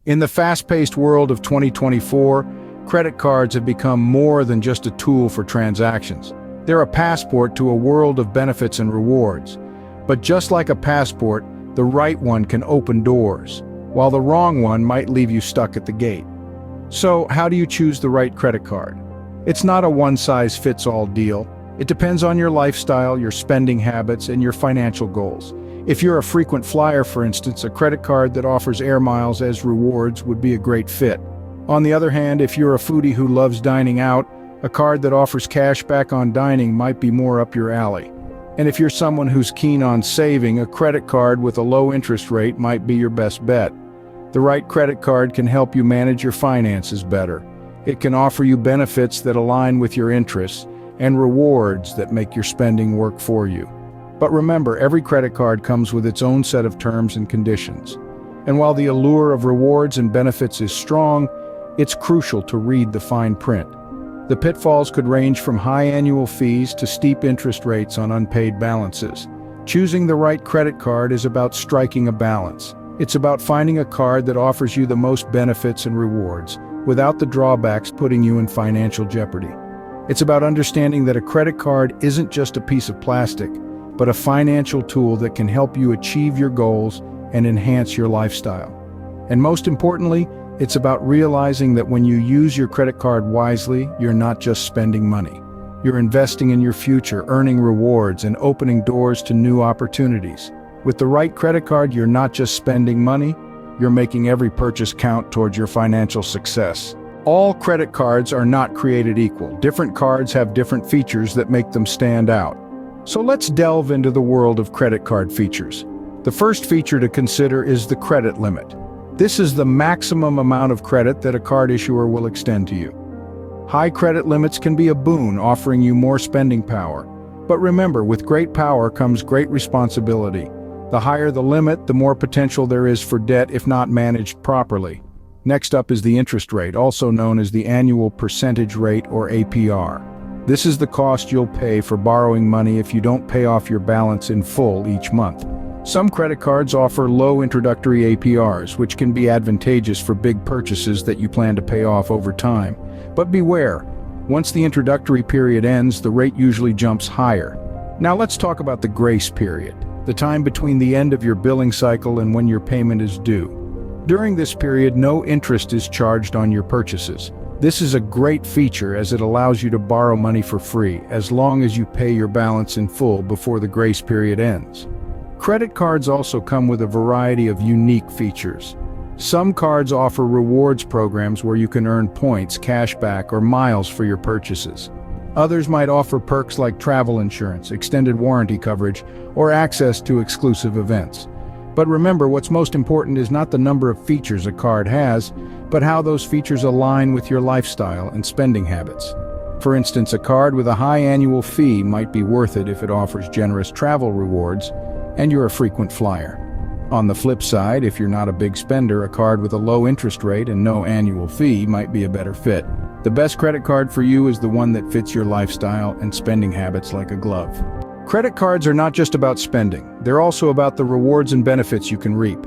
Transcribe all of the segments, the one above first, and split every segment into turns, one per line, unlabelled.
In the fast-paced world of 2024, credit cards have become more than just a tool for transactions. They're a passport to a world of benefits and rewards. But just like a passport, the right one can open doors, while the wrong one might leave you stuck at the gate. So, how do you choose the right credit card? It's not a one-size-fits-all deal. It depends on your lifestyle, your spending habits, and your financial goals. If you're a frequent flyer, for instance, a credit card that offers air miles as rewards would be a great fit. On the other hand, if you're a foodie who loves dining out, a card that offers cash back on dining might be more up your alley. And if you're someone who's keen on saving, a credit card with a low interest rate might be your best bet. The right credit card can help you manage your finances better. It can offer you benefits that align with your interests and rewards that make your spending work for you. But remember, every credit card comes with its own set of terms and conditions. And while the allure of rewards and benefits is strong, it's crucial to read the fine print. The pitfalls could range from high annual fees to steep interest rates on unpaid balances. Choosing the right credit card is about striking a balance. It's about finding a card that offers you the most benefits and rewards, without the drawbacks putting you in financial jeopardy. It's about understanding that a credit card isn't just a piece of plastic, but a financial tool that can help you achieve your goals and enhance your lifestyle. And most importantly, it's about realizing that when you use your credit card wisely, you're not just spending money. You're investing in your future, earning rewards, and opening doors to new opportunities. With the right credit card, you're not just spending money, you're making every purchase count towards your financial success. All credit cards are not created equal. Different cards have different features that make them stand out. So let's delve into the world of credit card features. The first feature to consider is the credit limit. This is the maximum amount of credit that a card issuer will extend to you. High credit limits can be a boon, offering you more spending power. But remember, with great power comes great responsibility. The higher the limit, the more potential there is for debt if not managed properly. Next up is the interest rate, also known as the annual percentage rate or APR. This is the cost you'll pay for borrowing money if you don't pay off your balance in full each month. Some credit cards offer low introductory APRs, which can be advantageous for big purchases that you plan to pay off over time. But beware, once the introductory period ends, the rate usually jumps higher. Now let's talk about the grace period, the time between the end of your billing cycle and when your payment is due. During this period, no interest is charged on your purchases. This is a great feature as it allows you to borrow money for free, as long as you pay your balance in full before the grace period ends. Credit cards also come with a variety of unique features. Some cards offer rewards programs where you can earn points, cash back, or miles for your purchases. Others might offer perks like travel insurance, extended warranty coverage, or access to exclusive events. But remember, what's most important is not the number of features a card has, but how those features align with your lifestyle and spending habits. For instance, a card with a high annual fee might be worth it if it offers generous travel rewards and you're a frequent flyer. On the flip side, if you're not a big spender, a card with a low interest rate and no annual fee might be a better fit. The best credit card for you is the one that fits your lifestyle and spending habits like a glove. Credit cards are not just about spending, they're also about the rewards and benefits you can reap.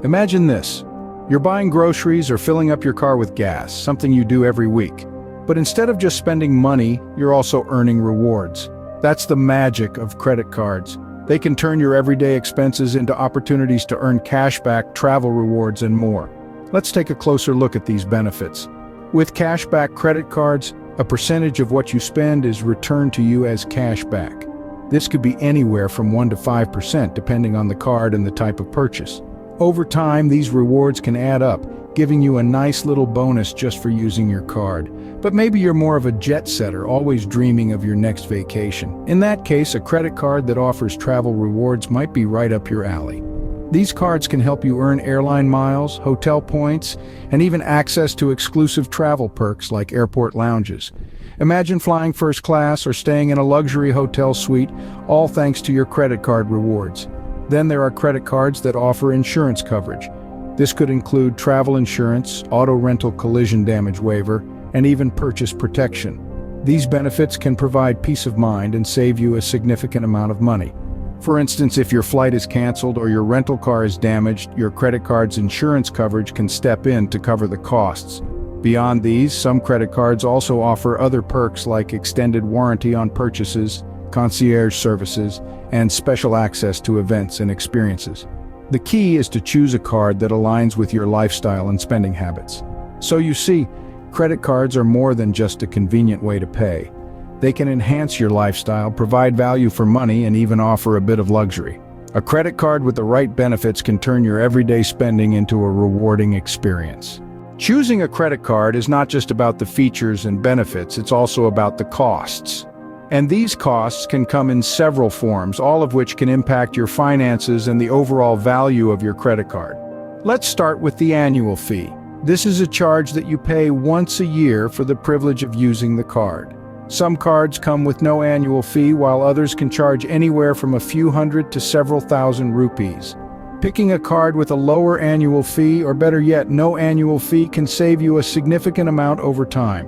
Imagine this. You're buying groceries or filling up your car with gas, something you do every week. But instead of just spending money, you're also earning rewards. That's the magic of credit cards. They can turn your everyday expenses into opportunities to earn cashback, travel rewards, and more. Let's take a closer look at these benefits. With cashback credit cards, a percentage of what you spend is returned to you as cashback. This could be anywhere from 1 to 5% depending on the card and the type of purchase. Over time, these rewards can add up, giving you a nice little bonus just for using your card. But maybe you're more of a jet setter, always dreaming of your next vacation. In that case, a credit card that offers travel rewards might be right up your alley. These cards can help you earn airline miles, hotel points, and even access to exclusive travel perks like airport lounges. Imagine flying first class or staying in a luxury hotel suite, all thanks to your credit card rewards. Then there are credit cards that offer insurance coverage. This could include travel insurance, auto rental collision damage waiver, and even purchase protection. These benefits can provide peace of mind and save you a significant amount of money. For instance, if your flight is canceled or your rental car is damaged, your credit card's insurance coverage can step in to cover the costs. Beyond these, some credit cards also offer other perks like extended warranty on purchases, concierge services, and special access to events and experiences. The key is to choose a card that aligns with your lifestyle and spending habits. So you see, credit cards are more than just a convenient way to pay. They can enhance your lifestyle, provide value for money, and even offer a bit of luxury. A credit card with the right benefits can turn your everyday spending into a rewarding experience. Choosing a credit card is not just about the features and benefits, it's also about the costs. And these costs can come in several forms, all of which can impact your finances and the overall value of your credit card. Let's start with the annual fee. This is a charge that you pay once a year for the privilege of using the card. Some cards come with no annual fee, while others can charge anywhere from a few hundred to several thousand rupees. Picking a card with a lower annual fee, or better yet, no annual fee, can save you a significant amount over time.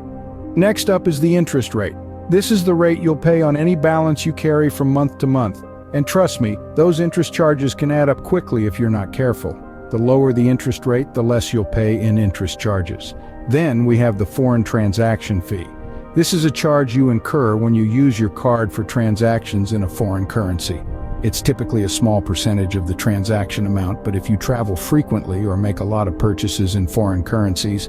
Next up is the interest rate. This is the rate you'll pay on any balance you carry from month to month. And trust me, those interest charges can add up quickly if you're not careful. The lower the interest rate, the less you'll pay in interest charges. Then we have the foreign transaction fee. This is a charge you incur when you use your card for transactions in a foreign currency. It's typically a small percentage of the transaction amount, but if you travel frequently or make a lot of purchases in foreign currencies,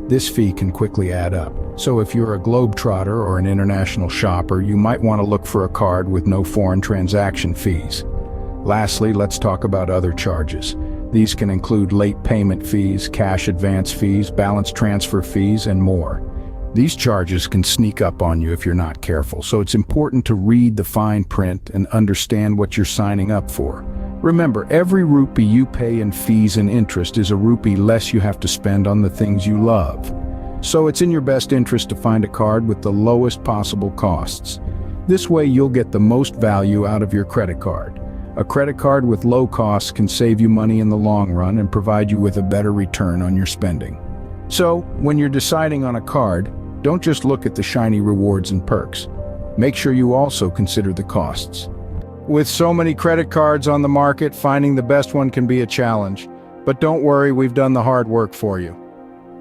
this fee can quickly add up. So if you're a globetrotter or an international shopper, you might want to look for a card with no foreign transaction fees. Lastly, let's talk about other charges. These can include late payment fees, cash advance fees, balance transfer fees, and more. These charges can sneak up on you if you're not careful, so it's important to read the fine print and understand what you're signing up for. Remember, every rupee you pay in fees and interest is a rupee less you have to spend on the things you love. So it's in your best interest to find a card with the lowest possible costs. This way you'll get the most value out of your credit card. A credit card with low costs can save you money in the long run and provide you with a better return on your spending. So, when you're deciding on a card, don't just look at the shiny rewards and perks. Make sure you also consider the costs. With so many credit cards on the market, finding the best one can be a challenge. But don't worry, we've done the hard work for you.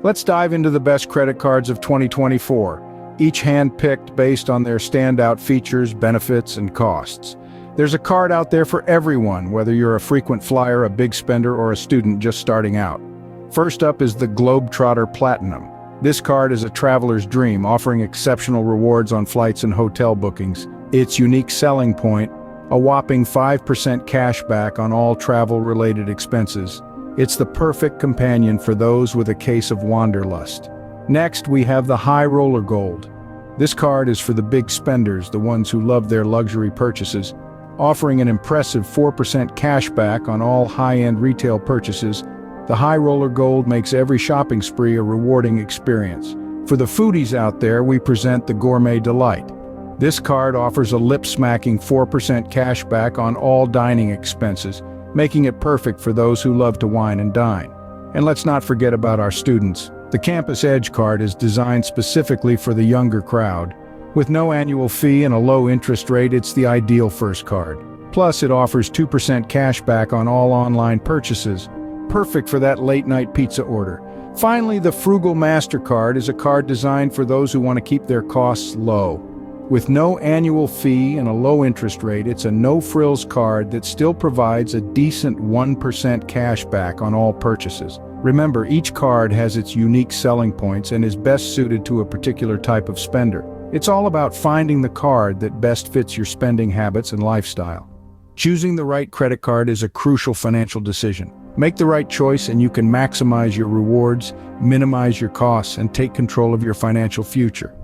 Let's dive into the best credit cards of 2024, each hand-picked based on their standout features, benefits, and costs. There's a card out there for everyone, whether you're a frequent flyer, a big spender, or a student just starting out. First up is the Globetrotter Platinum. This card is a traveler's dream, offering exceptional rewards on flights and hotel bookings. Its unique selling point, a whopping 5% cash back on all travel-related expenses. It's the perfect companion for those with a case of wanderlust. Next, we have the High Roller Gold. This card is for the big spenders, the ones who love their luxury purchases, offering an impressive 4% cash back on all high-end retail purchases. The High Roller Gold makes every shopping spree a rewarding experience. For the foodies out there, we present the Gourmet Delight. This card offers a lip-smacking 4% cash back on all dining expenses, making it perfect for those who love to wine and dine. And let's not forget about our students. The Campus Edge card is designed specifically for the younger crowd. With no annual fee and a low interest rate, it's the ideal first card. Plus, it offers 2% cash back on all online purchases. Perfect for that late-night pizza order. Finally, the Frugal MasterCard is a card designed for those who want to keep their costs low. With no annual fee and a low interest rate, it's a no-frills card that still provides a decent 1% cash back on all purchases. Remember, each card has its unique selling points and is best suited to a particular type of spender. It's all about finding the card that best fits your spending habits and lifestyle. Choosing the right credit card is a crucial financial decision. Make the right choice and you can maximize your rewards, minimize your costs, and take control of your financial future.